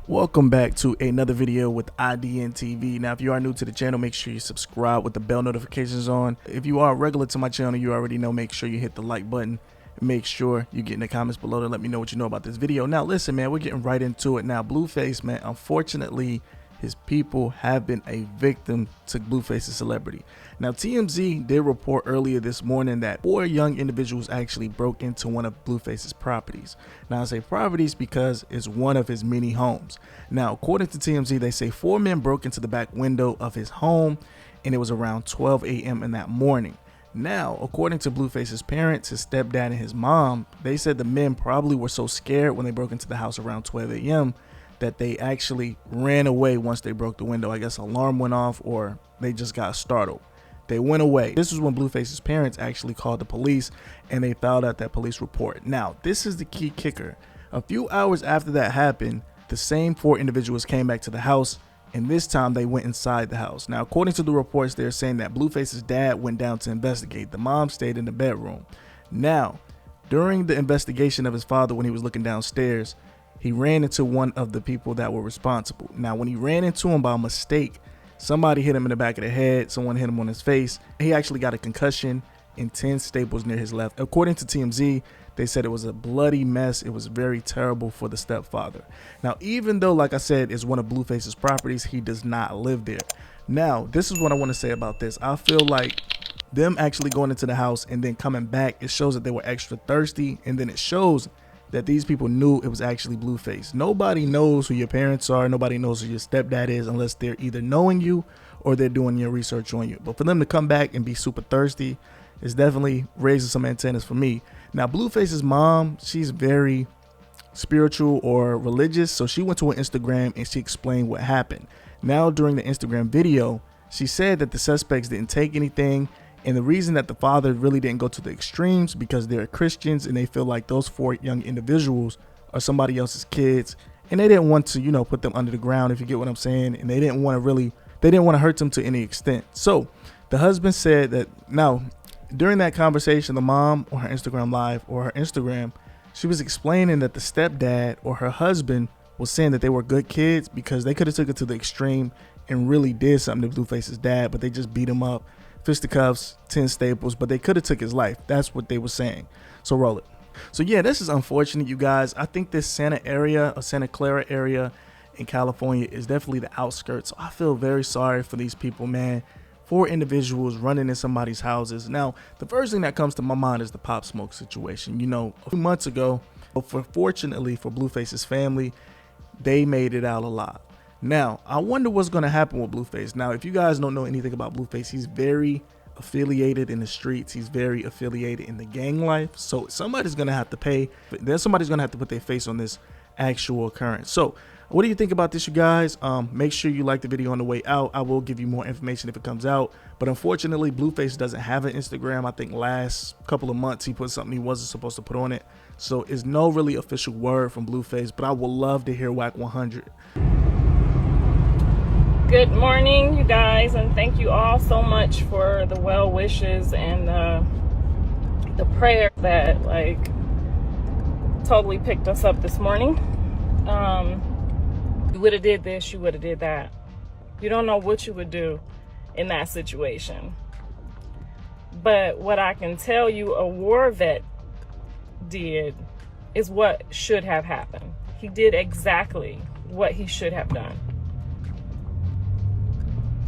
Welcome back to another video with idnTV. Now, if you are new to the channel, make sure you subscribe with the bell notifications on. If you are regular to my channel, you already know, make sure you hit the like button. Make sure you get in the comments below to let me know what you know about this video. Now, listen, man, we're getting right into it. Now, Blueface, man, unfortunately, his people have been a victim to Blueface's celebrity. Now, TMZ did report earlier this morning that 4 young individuals actually broke into one of Blueface's properties. Now, I say properties because it's one of his many homes. Now, according to TMZ, they say 4 men broke into the back window of his home, and it was around 12 a.m. in that morning. Now, according to Blueface's parents, his stepdad and his mom, they said the men probably were so scared when they broke into the house around 12 a.m. that they actually ran away once they broke the window. I guess alarm went off or they just got startled. They went away. This is when Blueface's parents actually called the police and they filed out that police report. Now, this is the key kicker. A few hours after that happened, the same 4 individuals came back to the house, and this time they went inside the house. Now, according to the reports, they're saying that Blueface's dad went down to investigate. The mom stayed in the bedroom. Now, during the investigation of his father, when he was looking downstairs, he ran into one of the people that were responsible. Now, when he ran into him by mistake, somebody hit him in the back of the head. Someone hit him on his face. He actually got a concussion and 10 staples near his left. According to TMZ, they said it was a bloody mess. It was very terrible for the stepfather. Now, even though, like I said, it's one of Blueface's properties, he does not live there. Now, this is what I want to say about this. I feel like them actually going into the house and then coming back, it shows that they were extra thirsty, and then it shows that these people knew it was actually Blueface. Nobody knows who your parents are. Nobody knows who your stepdad is unless they're either knowing you or they're doing your research on you. But for them to come back and be super thirsty, it's definitely raising some antennas for me. Now, Blueface's mom, she's very spiritual or religious, so she went to her Instagram and she explained what happened. Now, during the Instagram video, she said that the suspects didn't take anything, and the reason that the father really didn't go to the extremes because they're Christians and they feel like those 4 young individuals are somebody else's kids, and they didn't want to, you know, put them under the ground, if you get what I'm saying, and they didn't want to hurt them to any extent. So the husband said that now, during that conversation, the mom or her Instagram live or her Instagram, she was explaining that the stepdad or her husband was saying that they were good kids because they could have took it to the extreme and really did something to Blueface's dad, but they just beat him up, fisticuffs, 10 staples, but they could have took his life. That's what they were saying. So roll it. So yeah, this is unfortunate, you guys. I think this Santa Clara area in California is definitely the outskirts. So I feel very sorry for these people, man. 4 individuals running in somebody's houses. Now, the first thing that comes to my mind is the Pop Smoke situation. You know, a few months ago, fortunately for Blueface's family, they made it out alive. Now, I wonder what's going to happen with Blueface. Now, if you guys don't know anything about Blueface, he's very affiliated in the streets. He's very affiliated in the gang life. So somebody's going to have to pay. Then somebody's going to have to put their face on this actual occurrence. So what do you think about this, you guys? Make sure you like the video on the way out. I will give you more information if it comes out. But unfortunately, Blueface doesn't have an Instagram. I think last couple of months he put something he wasn't supposed to put on it. So it's no really official word from Blueface, but I would love to hear Whack 100. Good morning, you guys, and thank you all so much for the well wishes and the prayer that like totally picked us up this morning. You would have did this, you would have did that. You don't know what you would do in that situation. But what I can tell you a war vet did is what should have happened. He did exactly what he should have done.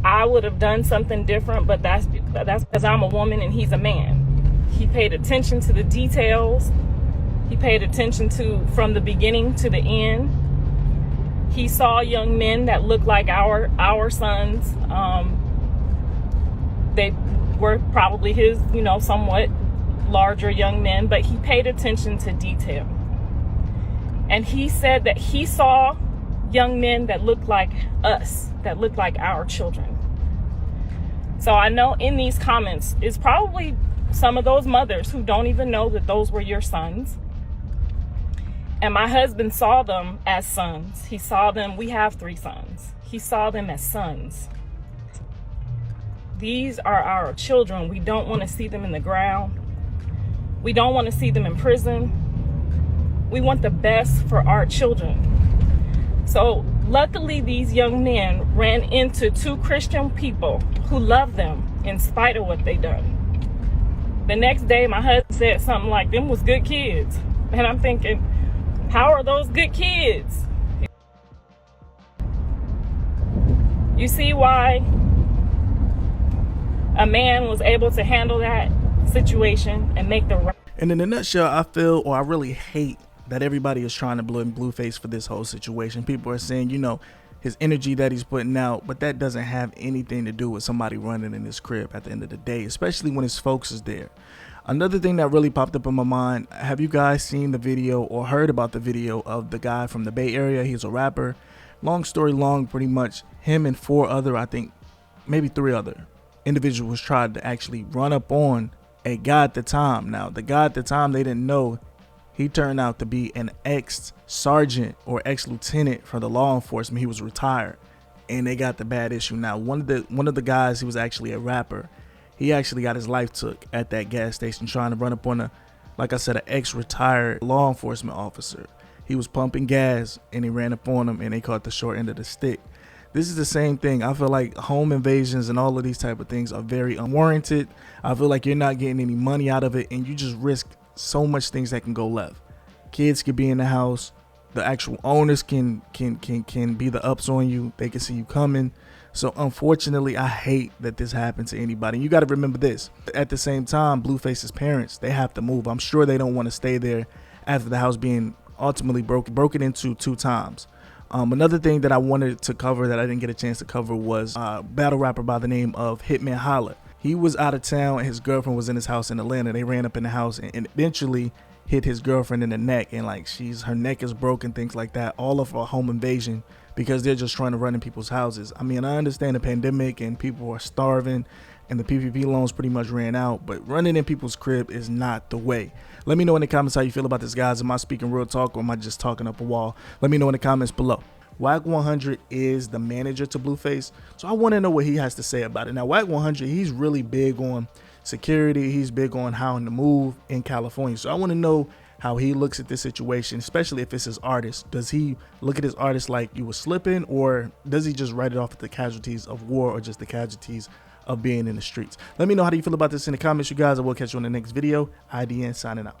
I would have done something different, but that's because I'm a woman and he's a man. He paid attention to the details. He paid attention to from the beginning to the end. He saw young men that looked like our sons. They were probably his, you know, somewhat larger young men, but he paid attention to detail. And he said that he saw young men that looked like us, that looked like our children. So I know in these comments is probably some of those mothers who don't even know that those were your sons. And my husband saw them as sons. He saw them, we have 3 sons. He saw them as sons. These are our children. We don't want to see them in the ground. We don't want to see them in prison. We want the best for our children. So luckily, these young men ran into two Christian people who loved them in spite of what they done. The next day, my husband said something like, "Them was good kids." And I'm thinking, how are those good kids? You see why a man was able to handle that situation and make the right. And in a nutshell, I feel, or I really hate, that everybody is trying to blame Blueface for this whole situation. People are saying, you know, his energy that he's putting out, but that doesn't have anything to do with somebody running in his crib at the end of the day, especially when his folks is there. Another thing that really popped up in my mind, have you guys seen the video or heard about the video of the guy from the Bay Area? He's a rapper. Long story long, pretty much him and four other, I think maybe three other individuals tried to actually run up on a guy at the time. Now, the guy at the time, they didn't know, he turned out to be an ex-sergeant or ex-lieutenant for the law enforcement. He was retired, and they got the bad issue. Now, one of the guys, he was actually a rapper. He actually got his life took at that gas station trying to run up on like I said, an ex-retired law enforcement officer. He was pumping gas, and he ran up on him, and they caught the short end of the stick. This is the same thing. I feel like home invasions and all of these type of things are very unwarranted. I feel like you're not getting any money out of it, and you just risk so much things that can go left. Kids could be in the house. The actual owners can be the ups on you. They can see you coming. So unfortunately, I hate that this happened to anybody. And you got to remember this. At the same time, Blueface's parents, they have to move. I'm sure they don't want to stay there after the house being ultimately broken into 2 times. Another thing that I wanted to cover that I didn't get a chance to cover was a battle rapper by the name of Hitman Holla. He was out of town, and his girlfriend was in his house in Atlanta. They ran up in the house and eventually hit his girlfriend in the neck, and like her neck is broken, things like that, all of a home invasion because they're just trying to run in people's houses. I mean, I understand the pandemic and people are starving and the PPP loans pretty much ran out, but running in people's crib is not the way. Let me know in the comments how you feel about this, guys. Am I speaking real talk or am I just talking up a wall? Let me know in the comments below. Wack 100 is the manager to Blueface, so I want to know what he has to say about it. Now, Wack 100, he's really big on security. He's big on how to move in California, so I want to know how he looks at this situation, especially if it's his artist. Does he look at his artist like you were slipping, or does he just write it off as the casualties of war or just the casualties of being in the streets? Let me know how do you feel about this in the comments, you guys. I will catch you on the next video. IDN signing out.